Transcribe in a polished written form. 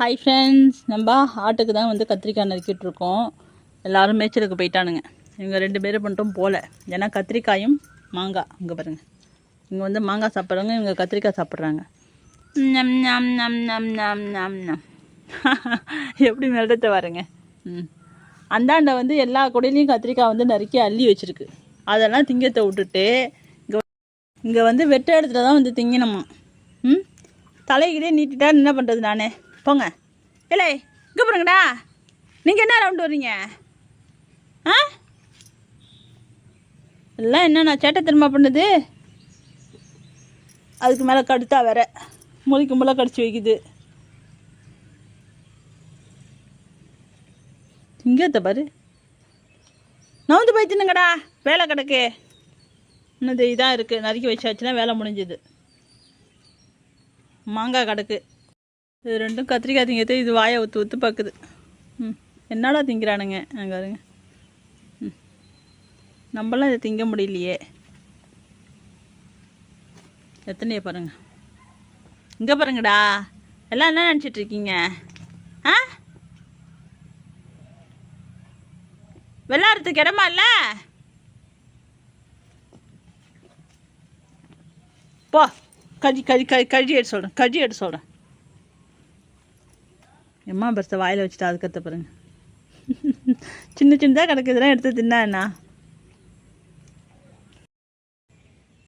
Hi friends, நம்ம ஆட்டுக்கு தான் வந்து கத்திரிக்காய் நறுக்கிட்டுருக்கோம். எல்லோரும் மேய்ச்சலுக்கு போயிட்டானுங்க. இவங்க 2 பேரும் மட்டும் போகல. ஏன்னா கத்திரிக்காயும் மாங்காய் இங்கே பாருங்கள். இங்கே வந்து மாங்காய் சாப்பிட்றாங்க, இவங்க கத்திரிக்காய் சாப்பிட்றாங்க. நம் நம் நம் நம் நம் நம் நம் எப்படி மெல்றத பாருங்க. அந்தாண்ட வந்து எல்லா கொடையிலையும் கத்திரிக்காய் வந்து நறுக்கி அள்ளி வச்சுருக்கு. அதெல்லாம் திங்கத்தை விட்டுட்டு இங்கே வந்து வெட்ட இடத்துல தான் வந்து திங்கணுமா. தலைகிட்டே நீட்டிட்டா என்ன பண்ணுறது நானே. போங்க இல்லை இங்கே போடுங்கடா. நீங்கள் என்ன ரவுண்டு வர்றீங்க? எல்லாம் என்னண்ணா சேட்டை திரும்ப பண்ணுது. அதுக்கு மேலே கடுத்தா வேற முளைக்கு முளை கடிச்சு வைக்குது. இங்கேத்த பாரு, நவுந்து போய் தின்னுங்கடா. வேலை கிடக்கு இன்னது இதாக இருக்குது. நறுக்கி வச்சாச்சுன்னா வேலை முடிஞ்சுது. மாங்காய் கிடக்கு. இது 2 கத்திரிக்காய் திங்கிறது. இது வாயை ஊற்று பார்க்குது. என்னடா திங்கிறானுங்க அங்கே பாருங்க. நம்மளாம் இதை திங்க முடியலையே. எத்தனையே பாருங்க. இங்கே பாருங்கடா. எல்லாம் என்ன நினச்சிட்ருக்கீங்க? விளாட்றதுக்கு இடமா இல்லை? போ கழி எடுத்து சொல்கிறேன். எம்மா பர்ஸை வாயில் வச்சுட்டு அதுக்கத்த பாருங்க. சின்னதாக கிடக்குதுலாம் எடுத்து தின்னா என்ன?